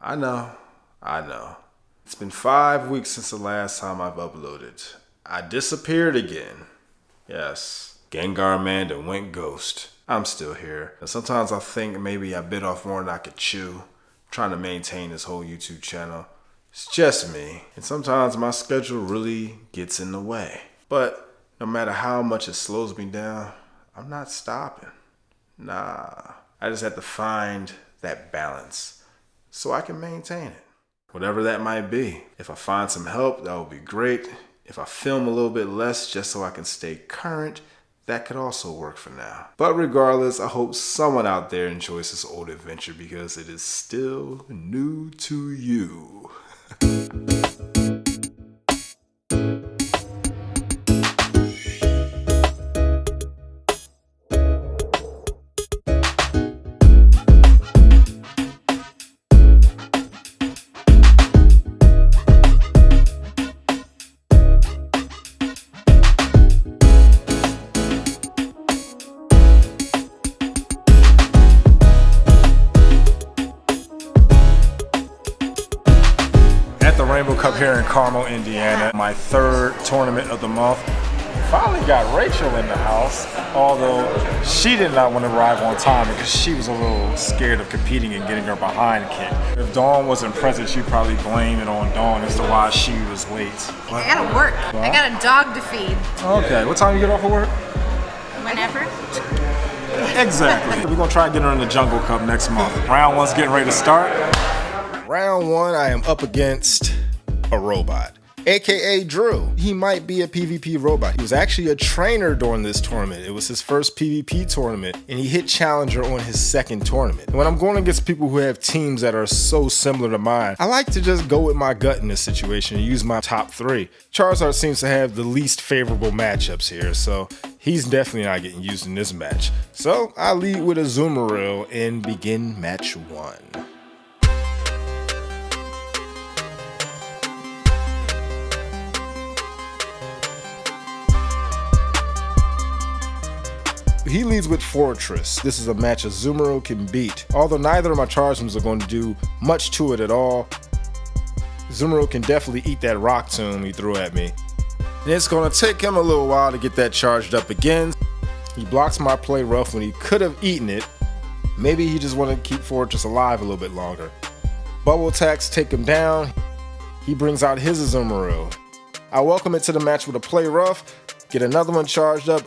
I know. It's been 5 weeks since the last time I've uploaded. I disappeared again. Yes, Gengar Amanda went ghost. I'm still here. And sometimes I think maybe I bit off more than I could chew, trying to maintain this whole YouTube channel. It's just me. And sometimes my schedule really gets in the way. But no matter how much it slows me down, I'm not stopping. Nah, I just have to find that balance so I can maintain it. Whatever that might be. If I find some help, that would be great. If I film a little bit less just so I can stay current, that could also work for now. But regardless, I hope someone out there enjoys this old adventure because it is still new to you. At the Rainbow Cup here in Carmel, Indiana, my third tournament of the month. Finally got Rachel in the house, although she did not want to arrive on time because she was a little scared of competing and getting her behind kicked. If Dawn wasn't present, she'd probably blame it on Dawn as to why she was late. I gotta work. I got a dog to feed. Okay, what time you get off of work? Whenever. Exactly. We're gonna try and get her in the Jungle Cup next month. Round one's getting ready to start. Round one, I am up against a robot, aka Drew. He might be a PvP robot. He was actually a trainer during this tournament. It was his first PvP tournament, and he hit Challenger on his second tournament. And when I'm going against people who have teams that are so similar to mine, I like to just go with my gut in this situation and use my top three. Charizard seems to have the least favorable matchups here, so he's definitely not getting used in this match. So I lead with a Azumarill and begin match one. He leads with Fortress. This is a match Azumarill can beat. Although neither of my charge moves are going to do much to it at all, Azumarill can definitely eat that Rock Tomb he threw at me. And it's going to take him a little while to get that charged up again. He blocks my play rough when he could have eaten it. Maybe he just wanted to keep Fortress alive a little bit longer. Bubble attacks take him down. He brings out his Azumarill. I welcome it to the match with a play rough, get another one charged up,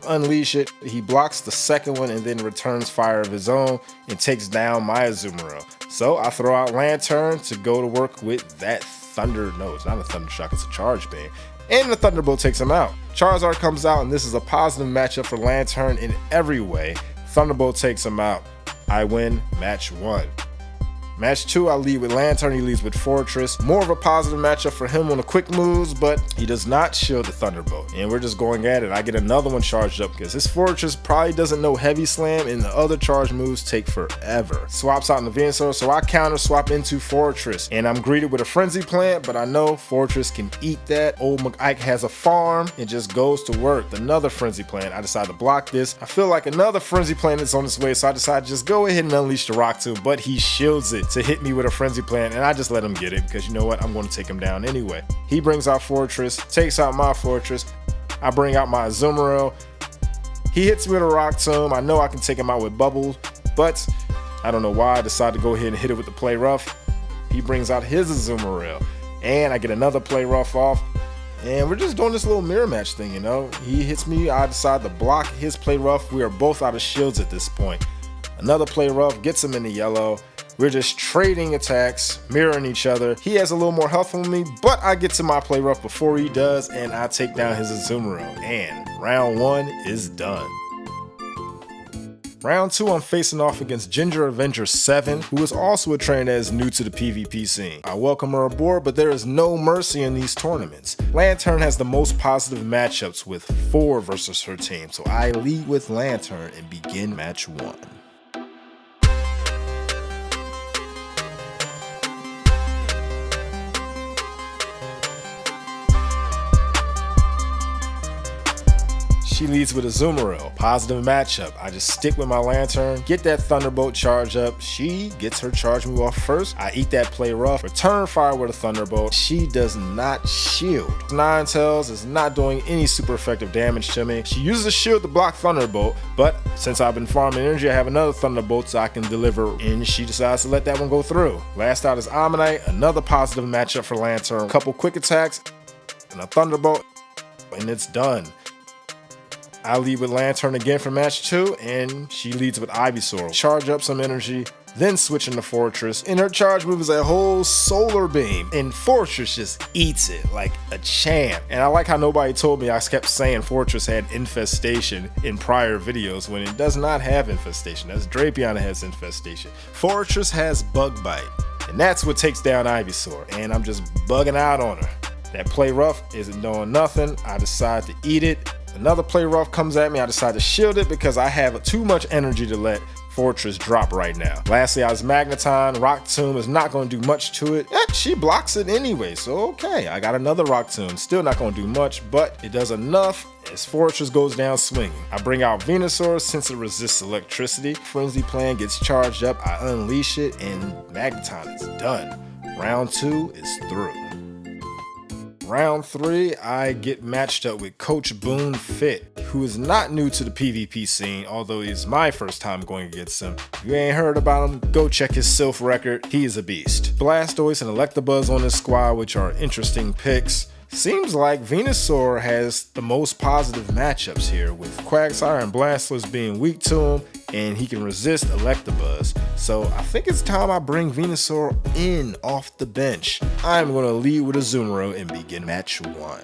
unleash it. He blocks the second one and then returns fire of his own and takes down my Azumarill. So I throw out Lantern to go to work with that Thunder. No, it's not a Thunder Shock, it's a Charge Beam. And the Thunderbolt takes him out. Charizard comes out and this is a positive matchup for Lantern in every way. Thunderbolt takes him out. I win match one. Match two, I lead with Lantern, he leads with Fortress. More of a positive matchup for him on the quick moves, but he does not shield the Thunderbolt. And we're just going at it. I get another one charged up because his Fortress probably doesn't know Heavy Slam and the other charge moves take forever. Swaps out in the Venusaur, so I counter swap into Fortress. And I'm greeted with a Frenzy Plant, but I know Fortress can eat that. Old theIKE has a farm and just goes to work. Another Frenzy Plant. I decide to block this. I feel like another Frenzy Plant is on its way, so I decide to just go ahead and unleash the Rock Tomb, but he shields it to hit me with a Frenzy Plant, and I just let him get it because you know what, I'm going to take him down anyway. He brings out Fortress, takes out my Fortress. I bring out my Azumarill. He hits me with a Rock Tomb. I know I can take him out with Bubbles, but I don't know why I decided to go ahead and hit it with the Play Rough. He brings out his Azumarill, and I get another Play Rough off. And we're just doing this little mirror match thing, you know. He hits me, I decide to block his Play Rough. We are both out of shields at this point. Another Play Rough gets him in the yellow. We're just trading attacks, mirroring each other. He has a little more health than me, but I get to my play rough before he does, and I take down his Azumarill. And round one is done. Round two, I'm facing off against Ginger Avenger 7, who is also a trainer that is new to the PvP scene. I welcome her aboard, but there is no mercy in these tournaments. Lantern has the most positive matchups with 4 versus her team, so I lead with Lantern and begin match one. She leads with Azumarill. Positive matchup. I just stick with my Lantern, get that Thunderbolt charge up. She gets her charge move off first. I eat that play rough, return fire with a Thunderbolt. She does not shield. Ninetales is not doing any super effective damage to me. She uses a shield to block Thunderbolt, but since I've been farming energy, I have another Thunderbolt so I can deliver, and she decides to let that one go through. Last out is Ammonite, another positive matchup for Lantern. Couple quick attacks and a Thunderbolt, and it's done. I lead with Lantern again for match 2, and she leads with Ivysaur. Charge up some energy, then switch into Fortress, and her charge move is a whole Solar Beam, and Fortress just eats it like a champ. And I like how nobody told me I kept saying Fortress had Infestation in prior videos when it does not have Infestation. That's Drapion that has Infestation. Fortress has Bug Bite, and that's what takes down Ivysaur, and I'm just bugging out on her. That play rough isn't doing nothing. I decide to eat it. Another play rough comes at me. I decide to shield it because I have too much energy to let Fortress drop right now. Lastly, I was Magneton. Rock Tomb is not going to do much to it. She blocks it anyway, so okay. I got another Rock Tomb. Still not going to do much, but it does enough as Fortress goes down swinging. I bring out Venusaur since it resists electricity. Frenzy Plan gets charged up. I unleash it, and Magneton is done. Round 2 is through. Round 3, I get matched up with Coach Boone Fit, who is not new to the PvP scene, although it's my first time going against him. If you ain't heard about him, go check his Sylph record. He is a beast. Blastoise and Electabuzz on this squad, which are interesting picks. Seems like Venusaur has the most positive matchups here, with Quagsire and Blastoise being weak to him, and he can resist Electabuzz. So I think it's time I bring Venusaur in off the bench. I'm going to lead with Azumarill and begin match 1.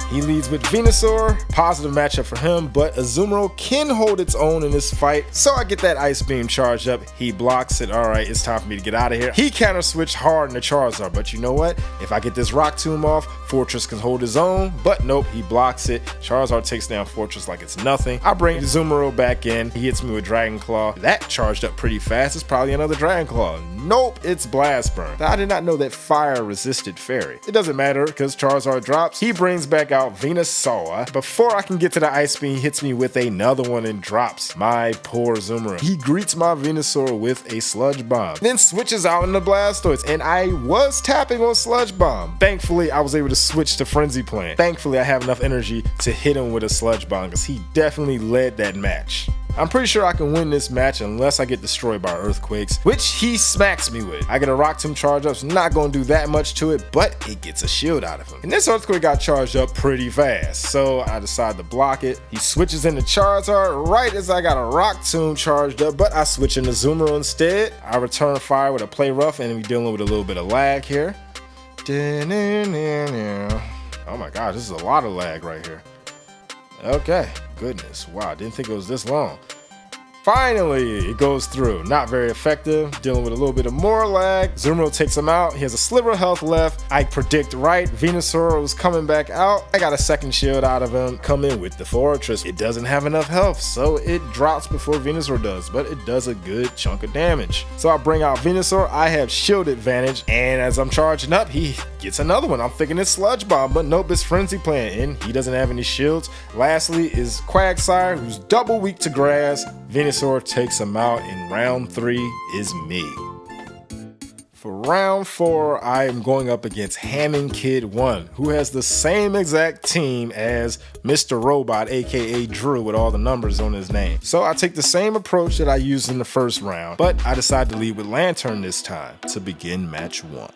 He leads with Venusaur, positive matchup for him, but Azumarill can hold its own in this fight, so I get that Ice Beam charged up. He blocks it. Alright, it's time for me to get out of here. He counter switched hard in the Charizard, but you know what? If I get this Rock Tomb off, Fortress can hold his own, but nope, he blocks it. Charizard takes down Fortress like it's nothing. I bring Azumarill back in. He hits me with Dragon Claw. That charged up pretty fast. It's probably another Dragon Claw. Nope, it's Blast Burn. I did not know that fire resisted Fairy. It doesn't matter because Charizard drops. He brings back out Venusaur. Before I can get to the Ice Beam, he hits me with another one and drops my poor Azumarill. He greets my Venusaur with a Sludge Bomb, then switches out into Blastoise, and I was tapping on Sludge Bomb. Thankfully, I was able to switch to Frenzy Plan. Thankfully, I have enough energy to hit him with a Sludge Bomb because he definitely led that match. I'm pretty sure I can win this match unless I get destroyed by Earthquakes, which he smacks me with. I get a Rock Tomb charge up, so not gonna do that much to it, but it gets a shield out of him. And this Earthquake got charged up pretty fast, so I decide to block it. He switches into Charizard right as I got a Rock Tomb charged up, but I switch into Azumarill instead. I return fire with a Play Rough, and we're dealing with a little bit of lag here. Oh my gosh, this is a lot of lag right here. Okay, goodness, wow, I didn't think it was this long. Finally, it goes through. Not very effective, dealing with a little bit of more lag. Azumarill takes him out. He has a sliver of health left. I predict right. Venusaur was coming back out. I got a second shield out of him. Come in with the Fortress. It doesn't have enough health, so it drops before Venusaur does, but it does a good chunk of damage. So I bring out Venusaur. I have shield advantage, and as I'm charging up, he gets another one. I'm thinking it's Sludge Bomb, but nope, it's Frenzy Plan, and he doesn't have any shields. Lastly is Quagsire, who's double weak to grass. Venusaur takes him out, and round 3 is me. For round 4, I am going up against Hammond Kid 1, who has the same exact team as Mr. Robot, aka Drew, with all the numbers on his name. So I take the same approach that I used in the first round, but I decide to lead with Lantern this time to begin match 1.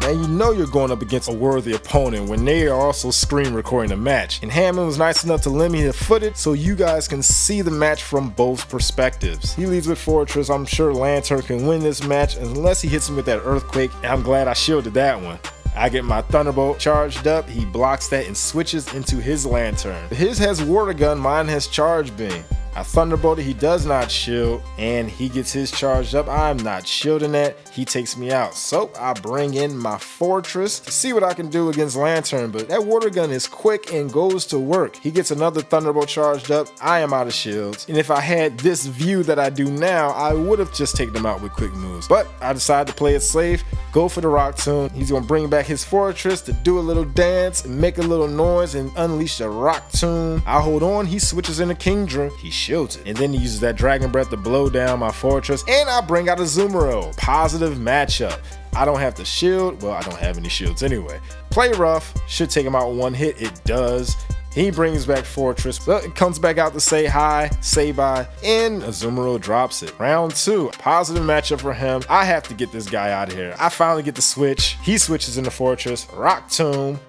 And you know you're going up against a worthy opponent when they are also screen recording the match. And Hammond was nice enough to lend me the footage so you guys can see the match from both perspectives. He leads with Fortress. I'm sure Lantern can win this match unless he hits me with that Earthquake, and I'm glad I shielded that one. I get my Thunderbolt charged up, he blocks that and switches into his Lantern. His has Water Gun, mine has Charge Beam. I thunderbolted, he does not shield, and he gets his charged up. I'm not shielding that. He takes me out. So I bring in my fortress to see what I can do against Lantern, but that water gun is quick and goes to work. He gets another thunderbolt charged up. I am out of shields, and if I had this view that I do now, I would have just taken him out with quick moves. But I decided to play it safe, go for the Rock Tomb. He's gonna bring back his fortress to do a little dance and make a little noise and unleash the Rock Tomb. I hold on, he switches into Kingdra, he shields it, and then he uses that Dragon Breath to blow down my fortress, and I bring out a Azumarill. Positive matchup. I don't have to shield, well, I don't have any shields anyway. Play rough, should take him out one hit, it does. He brings back Fortress, but it comes back out to say hi, say bye, and Azumarill drops it. Round 2, positive matchup for him. I have to get this guy out of here. I finally get the switch. He switches into Fortress, Rock Tomb,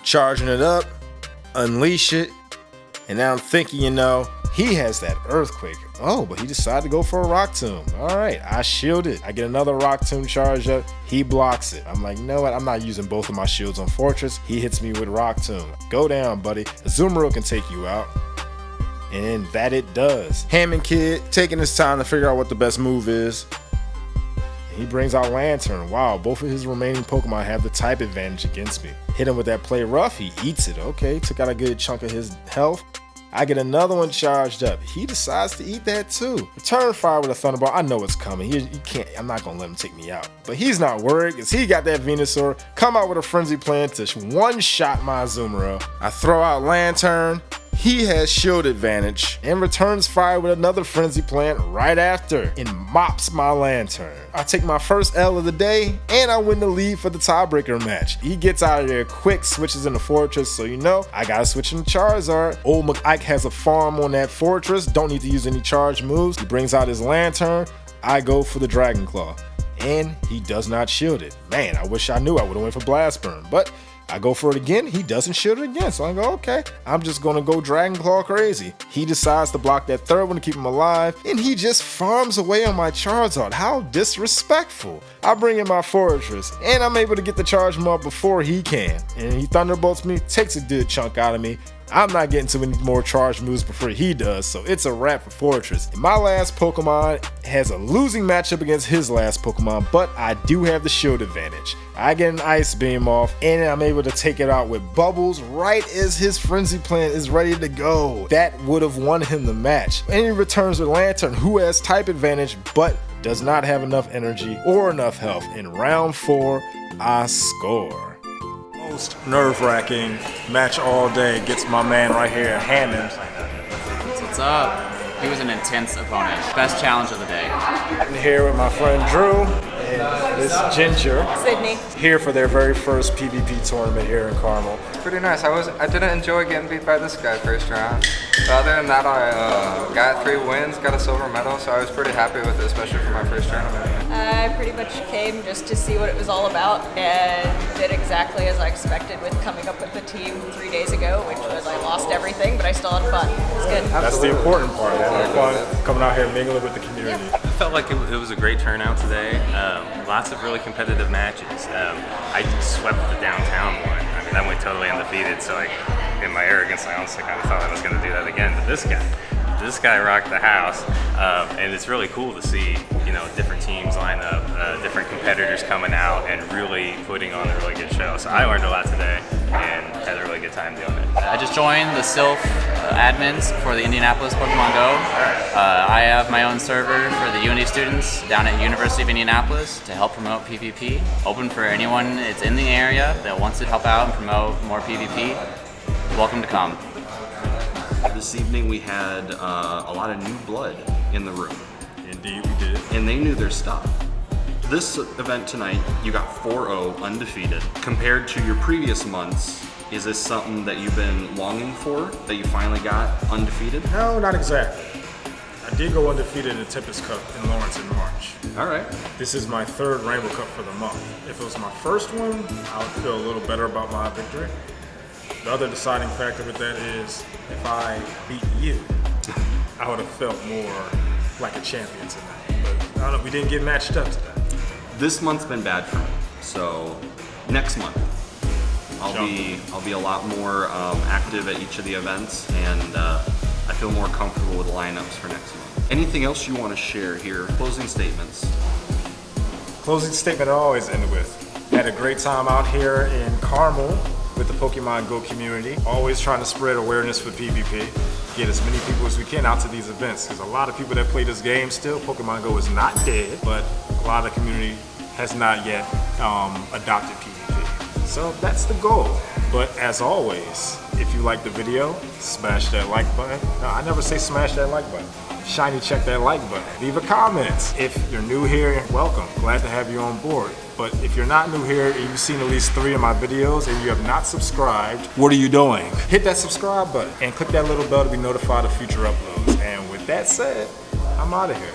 charging it up, unleash it, and now I'm thinking, you know, he has that Earthquake. Oh, but he decided to go for a Rock Tomb. All right, I shield it. I get another Rock Tomb charge up. He blocks it. I'm like, you know what? I'm not using both of my shields on Fortress. He hits me with Rock Tomb. Go down, buddy. Azumarill can take you out. And that it does. Hammond Kid taking his time to figure out what the best move is. He brings out Lantern. Wow, both of his remaining Pokemon have the type advantage against me. Hit him with that play rough. He eats it. Okay, took out a good chunk of his health. I get another one charged up. He decides to eat that too. Return fire with a Thunderbolt. I know it's coming. He can't. I'm not gonna let him take me out. But he's not worried because he got that Venusaur. Come out with a frenzy plan to one-shot my Azumarill. I throw out Lantern. He has shield advantage and returns fire with another frenzy plant right after and mops my Lantern. I take my first L of the day and I win the lead for the tiebreaker match. He gets out of there quick, switches into Fortress, so you know I gotta switch into Charizard. Old McIke has a farm on that Fortress, don't need to use any charge moves. He brings out his Lantern. I go for the Dragon Claw and he does not shield it. Man, I wish I knew. I would have went for Blast Burn, but I go for it again, he doesn't shield it again, so I go, okay, I'm just gonna go Dragon Claw crazy. He decides to block that third one to keep him alive, and he just farms away on my Charizard. How disrespectful. I bring in my Fortress, and I'm able to get the charge him up before he can, and he Thunderbolts me, takes a good chunk out of me. I'm not getting too many more charge moves before he does, so it's a wrap for Fortress. And my last Pokemon has a losing matchup against his last Pokemon, but I do have the shield advantage. I get an Ice Beam off, and I'm able to take it out with Bubbles right as his Frenzy Plant is ready to go. That would have won him the match. And he returns with Lantern, who has type advantage, but does not have enough energy or enough health. In round 4, I score. Most nerve-wracking match all day gets my man right here, Hammond. What's up? He was an intense opponent. Best challenge of the day. I'm here with my friend Drew and this Ginger. Sydney. Here for their very first PvP tournament here in Carmel. Pretty nice. I didn't enjoy getting beat by this guy first round. But other than that, I got 3 wins, got a silver medal, so I was pretty happy with it, especially for my first tournament. I pretty much came just to see what it was all about and did exactly as I expected with coming up with the team 3 days ago, which was I lost everything, but I still had fun. It was good. That's the important part. Having fun, coming out here mingling with the community. Yeah. I felt like it was a great turnout today. Lots of really competitive matches. I swept the downtown one. I mean, I went totally undefeated, so like, in my arrogance, I honestly kind of thought I was going to do that again. But this guy rocked the house, and it's really cool to see, you know, different teams line up, different competitors coming out, and really putting on a really good show. So I learned a lot today, and had a really good time doing it. I just joined the Sylph admins for the Indianapolis Pokemon Go. I have my own server for the Uni students down at University of Indianapolis to help promote PvP. Open for anyone that's in the area that wants to help out and promote more PvP. Welcome to come. This evening we had a lot of new blood in the room. Indeed, we did. And they knew their stuff. This event tonight, you got 4-0 undefeated. Compared to your previous months, is this something that you've been longing for, that you finally got undefeated? No, not exactly. I did go undefeated in the Tempest Cup in Lawrence in March. All right. This is my 3rd Rainbow Cup for the month. If it was my first one, I would feel a little better about my victory. The other deciding factor with that is if I beat you, I would have felt more like a champion tonight. But I don't know, we didn't get matched up today. This month's been bad for me, so next month I'll be a lot more active at each of the events, and I I feel more comfortable with lineups for next month. Anything else you want to share here? Closing statements. Closing statement I always end with. Had a great time out here in Carmel with the Pokemon Go community. Always trying to spread awareness for PvP. Get as many people as we can out to these events, because a lot of people that play this game still, Pokemon Go is not dead, but a lot of the community has not yet adopted PvP. So that's the goal. But as always, if you like the video, smash that like button. No, I never say smash that like button. Shiny check that like button. Leave a comment. If you're new here, welcome. Glad to have you on board. But if you're not new here and you've seen at least 3 of my videos and you have not subscribed, what are you doing? Hit that subscribe button and click that little bell to be notified of future uploads. And with that said, I'm out of here.